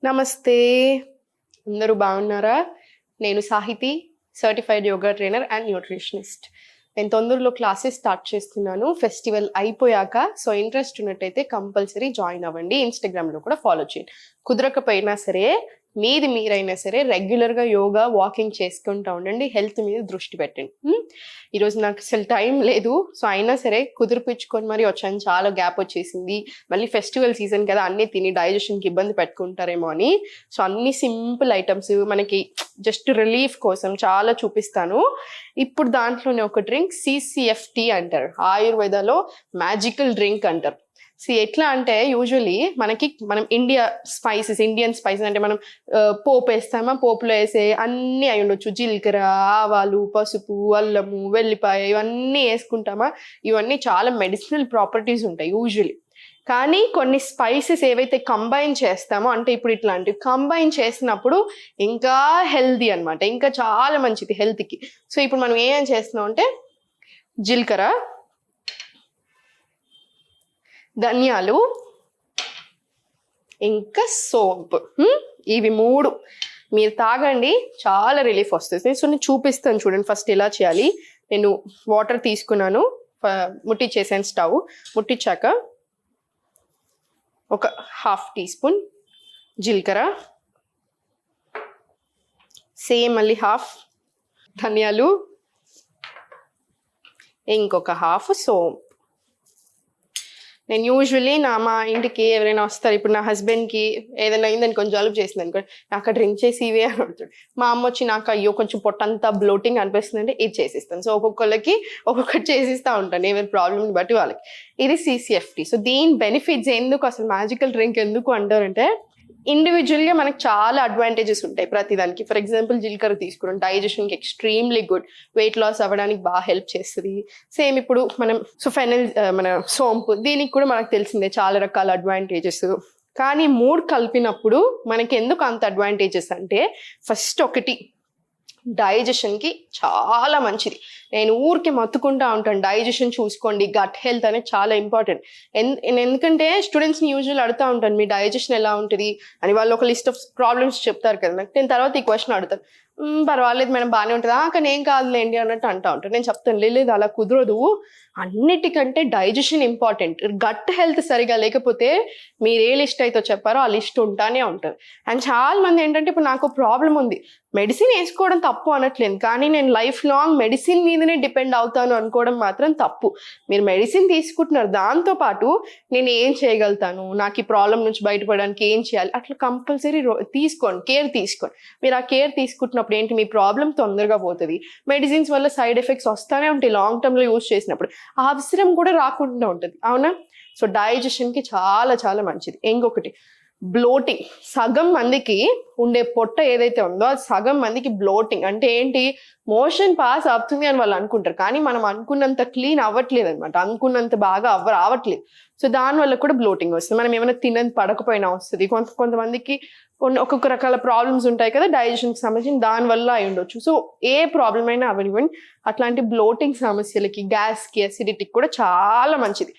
నమస్తే. అందరూ బాగున్నారా? నేను Sahiti, certified yoga trainer and nutritionist. నేను తొందరలో క్లాసెస్ స్టార్ట్ చేస్తున్నాను ఫెస్టివల్ అయిపోయాక. సో ఇంట్రెస్ట్ ఉన్నట్టయితే కంపల్సరీ జాయిన్ అవ్వండి. ఇన్స్టాగ్రామ్లో కూడా ఫాలో చేయండి. కుదరకపోయినా సరే మీరైనా సరే రెగ్యులర్గా యోగా వాకింగ్ చేసుకుంటూ ఉండండి. హెల్త్ మీద దృష్టి పెట్టండి. ఈరోజు నాకు అసలు టైం లేదు. సో అయినా సరే కుదిరిపించుకొని మరి వచ్చాను. చాలా గ్యాప్ వచ్చేసింది. మళ్ళీ ఫెస్టివల్ సీజన్ కదా, అన్నీ తిని డైజెషన్కి ఇబ్బంది పెట్టుకుంటారేమో అని. సో అన్ని సింపుల్ ఐటమ్స్ మనకి జస్ట్ రిలీఫ్ కోసం చాలా చూపిస్తాను. ఇప్పుడు దాంట్లోనే ఒక డ్రింక్ CCFT అంటారు. ఆయుర్వేదాలో మ్యాజికల్ డ్రింక్ అంటారు. సో ఎట్లా అంటే యూజువలీ మనం ఇండియన్ స్పైసెస్ అంటే మనం పోపు వేస్తామా, పోపులో వేసే అన్నీ అయి ఉండొచ్చు. జీలకర్ర, ఆవాలు, పసుపు, అల్లము, వెల్లిపాయ ఇవన్నీ వేసుకుంటామా. ఇవన్నీ చాలా మెడిసినల్ ప్రాపర్టీస్ ఉంటాయి యూజువలీ. కానీ కొన్ని స్పైసెస్ ఏవైతే కంబైన్ చేస్తామో, అంటే ఇప్పుడు ఇట్లాంటివి కంబైన్ చేసినప్పుడు ఇంకా హెల్దీ అనమాట, ఇంకా చాలా మంచిది హెల్త్కి. సో ఇప్పుడు మనం ఏం చేస్తున్నాం అంటే జీలకర్ర, ధనియాలు, ఇంకా సోంపు, ఇవి మూడు మీరు తాగండి, చాలా రిలీఫ్ వస్తుంది. సో నేను చూపిస్తాను చూడండి ఫస్ట్ ఎలా చేయాలి. నేను వాటర్ తీసుకున్నాను, ముట్టించేసాను. స్టవ్ ముట్టించాక ఒక 1/2 టీ స్పూన్ జీలకర్ర, సేమ్ మళ్ళీ 1/2 ధనియాలు, ఇంకొక 1/2 సోంపు. నేను యూజువల్లీ మా ఇంటికి ఎవరైనా వస్తారు, ఇప్పుడు నా హస్బెండ్కి ఏదైనా అయిందని కొంచెం జలుబు చేసింది అనుకో, నాకు డ్రింక్ చేసి ఇవే అని అడుగుతాడు. మా అమ్మ వచ్చి నాకు అయ్యో కొంచెం పొట్టంతా బ్లోటింగ్ అనిపిస్తుంది అంటే ఇది చేసిస్తాను. సో ఒక్కొక్కరికి ఒక్కొక్కటి చేసిస్తూ ఉంటాను, ఎవరి ప్రాబ్లమ్ని బట్టి వాళ్ళకి. ఇది CCFT. సో దీని బెనిఫిట్స్ ఎందుకు, అసలు మ్యాజికల్ డ్రింక్ ఎందుకు అంటారంటే, ఇండివిజువల్గా మనకు చాలా అడ్వాంటేజెస్ ఉంటాయి ప్రతిదానికి. ఫర్ ఎగ్జాంపుల్ జీలకర్ర తీసుకున్నాం, డైజెషన్కి ఎక్స్ట్రీమ్లీ గుడ్, వెయిట్ లాస్ అవ్వడానికి బాగా హెల్ప్ చేస్తుంది. సేమ్ ఇప్పుడు మనం మన సోంపు, దీనికి కూడా మనకు తెలిసిందే చాలా రకాల అడ్వాంటేజెస్. కానీ మూడు కలిపినప్పుడు మనకి ఎందుకు అంత అడ్వాంటేజెస్ అంటే, ఫస్ట్ ఒకటి డైజెషన్కి చాలా మంచిది. నేను ఊరికి మత్తుకుంటా ఉంటాను, డైజెషన్ చూసుకోండి, గట్ హెల్త్ అనేది చాలా ఇంపార్టెంట్. ఎందుకంటే స్టూడెంట్స్ని యూజువల్ అడుగుతూ ఉంటాను, మీ డైజెషన్ ఎలా ఉంటుంది అని. వాళ్ళు ఒక లిస్ట్ ఆఫ్ ప్రాబ్లమ్స్ చెప్తారు కదా నాకు, నేను తర్వాత ఈ క్వశ్చన్ అడుగుతాను, పర్వాలేదు మేడం బాగానే ఉంటుందా, కానీ ఏం కాదులేండి అన్నట్టు అంటూ ఉంటాను. నేను చెప్తాను లేదు అలా కుదరదు, అన్నిటికంటే డైజెషన్ ఇంపార్టెంట్. గట్ హెల్త్ సరిగా లేకపోతే మీరు ఏ లిస్ట్ అయితే చెప్పారో ఆ లిస్ట్ ఉంటానే ఉంటుంది. అండ్ చాలా మంది ఏంటంటే, ఇప్పుడు నాకు ప్రాబ్లం ఉంది, మెడిసిన్ వేసుకోవడం తప్పు అనట్లేదు, కానీ నేను లైఫ్ లాంగ్ మెడిసిన్ మీదనే డిపెండ్ అవుతాను అనుకోవడం మాత్రం తప్పు. మీరు మెడిసిన్ తీసుకుంటున్నారు, దాంతోపాటు నేను ఏం చేయగలుగుతాను, నాకు ఈ ప్రాబ్లం నుంచి బయటపడడానికి ఏం చేయాలి, అట్లా కంపల్సరీ తీసుకోండి, కేర్ తీసుకోండి. మీరు ఆ కేర్ తీసుకుంటున్నప్పుడు ఏంటి, మీ ప్రాబ్లం తొందరగా పోతుంది. మెడిసిన్స్ వల్ల సైడ్ ఎఫెక్ట్స్ వస్తూనే ఉంటాయి లాంగ్ టర్మ్లో యూజ్ చేసినప్పుడు, ఆ అవసరం కూడా రాకుండా ఉంటుంది, అవునా. సో డైజెషన్కి చాలా చాలా మంచిది. ఇంకొకటి బ్లోటింగ్. సగం మందికి ఉండే పొట్ట ఏదైతే ఉందో అది సగం మందికి బ్లోటింగ్ అంటే ఏంటి, మోషన్ పాస్ అవుతుంది అని వాళ్ళు అనుకుంటారు, కానీ మనం అనుకున్నంత క్లీన్ అవ్వట్లేదు అనమాట, అనుకున్నంత బాగా రావట్లేదు. సో దానివల్ల కూడా బ్లోటింగ్ వస్తుంది. మనం ఏమైనా తినని పడకపోయినా వస్తుంది. కొంతమందికి ఒక్కొక్క రకాల ప్రాబ్లమ్స్ ఉంటాయి కదా డైజెషన్కి సంబంధించి, దానివల్ల అయి ఉండొచ్చు. సో ఏ ప్రాబ్లం అయినా అవనివ్వండి, అట్లాంటి బ్లోటింగ్ సమస్యలకి, గ్యాస్కి, అసిడిటీకి కూడా చాలా మంచిది.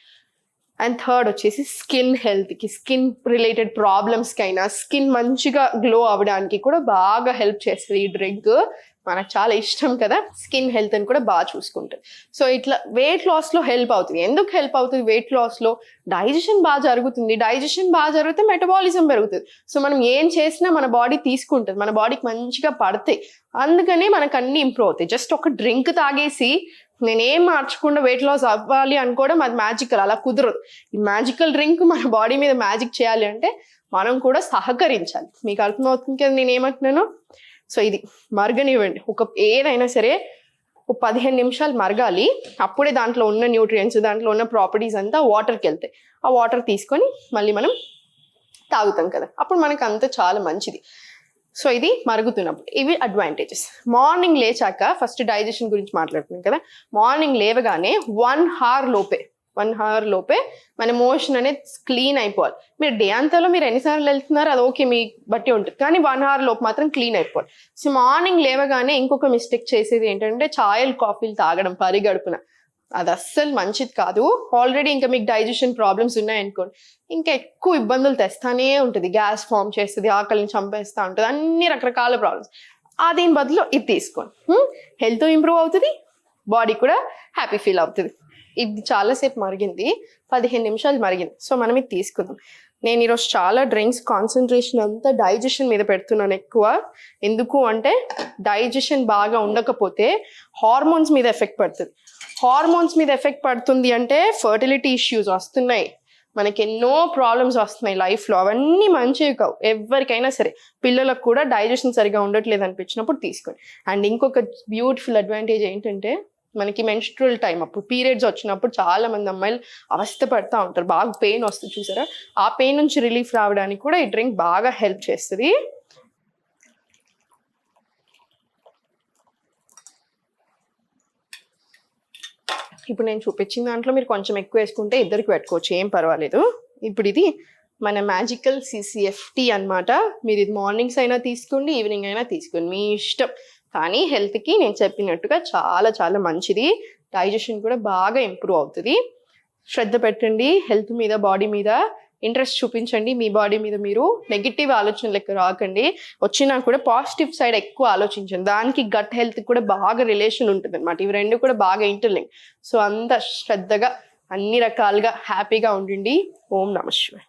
అండ్ థర్డ్ వచ్చేసి స్కిన్ హెల్త్కి, స్కిన్ రిలేటెడ్ ప్రాబ్లమ్స్కి అయినా, స్కిన్ మంచిగా గ్లో అవ్వడానికి కూడా బాగా హెల్ప్ చేస్తుంది ఈ డ్రింక్. మనకు చాలా ఇష్టం కదా స్కిన్ హెల్త్ అని కూడా బాగా చూసుకుంటుంది. సో ఇట్లా వెయిట్ లాస్లో హెల్ప్ అవుతుంది. ఎందుకు హెల్ప్ అవుతుంది వెయిట్ లాస్లో, డైజెషన్ బాగా జరుగుతుంది. డైజెషన్ బాగా జరిగితే మెటబాలిజం పెరుగుతుంది. సో మనం ఏం చేసినా మన బాడీ తీసుకుంటుంది, మన బాడీకి మంచిగా పడతాయి. అందుకనే మనకు అన్ని ఇంప్రూవ్ అవుతాయి. జస్ట్ ఒక డ్రింక్ తాగేసి నేనేం మార్చకుండా వెయిట్ లాస్ అవ్వాలి అనుకోవడం అది మ్యాజికల్, అలా కుదరదు. ఈ మ్యాజికల్ డ్రింక్ మన బాడీ మీద మ్యాజిక్ చేయాలి అంటే మనం కూడా సహకరించాలి. మీకు అర్థమవుతుంది కదా నేను ఏమంటున్నాను. సో ఇది మరగనివ్వండి, ఏదైనా సరే ఒక 15 నిమిషాలు మరగాలి. అప్పుడే దాంట్లో ఉన్న న్యూట్రియంట్స్, దాంట్లో ఉన్న ప్రాపర్టీస్ అంతా వాటర్కి వెళ్తాయి. ఆ వాటర్ తీసుకొని మళ్ళీ మనం తాగుతాం కదా, అప్పుడు మనకు అంతా చాలా మంచిది. సో ఇది మరుగుతున్నప్పుడు ఇవి అడ్వాంటేజెస్. మార్నింగ్ లేచాక ఫస్ట్ డైజెషన్ గురించి మాట్లాడుతున్నాం కదా, మార్నింగ్ లేవగానే 1 అవర్ లోపే మన మోషన్ అనేది క్లీన్ అయిపోవాలి. మీరు డే అంతాలో మీరు ఎన్నిసార్లు వెళ్తున్నారు అది ఓకే, మీ బట్టి ఉంటుంది, కానీ 1 అవర్ లోపు మాత్రం క్లీన్ అయిపోవాలి. సో మార్నింగ్ లేవగానే ఇంకొక మిస్టేక్ చేసేది ఏంటంటే ఛాయలు, కాఫీలు తాగడం పరిగడుపున. అది అస్సలు మంచిది కాదు. ఆల్రెడీ ఇంకా మీకు డైజెషన్ ప్రాబ్లమ్స్ ఉన్నాయనుకోండి, ఇంకా ఎక్కువ ఇబ్బందులు తెస్తానే ఉంటుంది. గ్యాస్ ఫామ్ చేస్తుంది, ఆకలిని చంపేస్తూ ఉంటుంది, అన్ని రకరకాల ప్రాబ్లమ్స్. దీని బదులు ఇది తీసుకోండి, హెల్త్ ఇంప్రూవ్ అవుతుంది, బాడీ కూడా హ్యాపీ ఫీల్ అవుతుంది. ఇది చాలాసేపు మరిగింది, 15 నిమిషాలు మరిగింది. సో మనం ఇది తీసుకుందాం. నేను ఈరోజు చాలా డ్రింక్స్ కాన్సన్ట్రేషన్ అంతా డైజెషన్ మీద పెడుతున్నాను ఎక్కువ. ఎందుకు అంటే డైజెషన్ బాగా ఉండకపోతే హార్మోన్స్ మీద ఎఫెక్ట్ పడుతుంది. హార్మోన్స్ మీద ఎఫెక్ట్ పడుతుంది అంటే ఫర్టిలిటీ ఇష్యూస్ వస్తున్నాయి, మనకి ఎన్నో ప్రాబ్లమ్స్ వస్తున్నాయి లైఫ్లో. అవన్నీ మంచివి కావు ఎవరికైనా సరే. పిల్లలకు కూడా డైజెషన్ సరిగా ఉండట్లేదు అనిపించినప్పుడు తీసుకోండి. అండ్ ఇంకొక బ్యూటిఫుల్ అడ్వాంటేజ్ ఏంటంటే మనకి మెన్స్ట్రువల్ టైం అప్పుడు పీరియడ్స్ వచ్చినప్పుడు చాలా మంది అమ్మాయిలు అవస్థ పడుతూ ఉంటారు, బాగా పెయిన్ వస్తుంది చూసారా, ఆ పెయిన్ నుంచి రిలీఫ్ రావడానికి కూడా ఈ డ్రింక్ బాగా హెల్ప్ చేస్తుంది. ఇప్పుడు నేను చూపించిన దాంట్లో మీరు కొంచెం ఎక్కువ వేసుకుంటే ఇద్దరికి పెట్టుకోవచ్చు, ఏం పర్వాలేదు. ఇప్పుడు ఇది మన మ్యాజికల్ CCFT అన్నమాట. మీరు ఇది మార్నింగ్స్ అయినా తీసుకోండి, ఈవినింగ్ అయినా తీసుకోండి, మీ ఇష్టం. కానీ హెల్త్కి నేను చెప్పినట్టుగా చాలా చాలా మంచిది. డైజెషన్ కూడా బాగా ఇంప్రూవ్ అవుతుంది. శ్రద్ధ పెట్టండి హెల్త్ మీద, బాడీ మీద ఇంట్రెస్ట్ చూపించండి. మీ బాడీ మీద మీరు నెగిటివ్ ఆలోచనలకు రాకండి. వచ్చినా కూడా పాజిటివ్ సైడ్ ఎక్కువ ఆలోచించండి. దానికి గట్ హెల్త్ కూడా బాగా రిలేషన్ ఉంటుంది అనమాట. ఇవి రెండు కూడా బాగా ఇంటర్లింక్. సో అంత శ్రద్ధగా అన్ని రకాలుగా హ్యాపీగా ఉండండి. ఓం నమః శివాయ.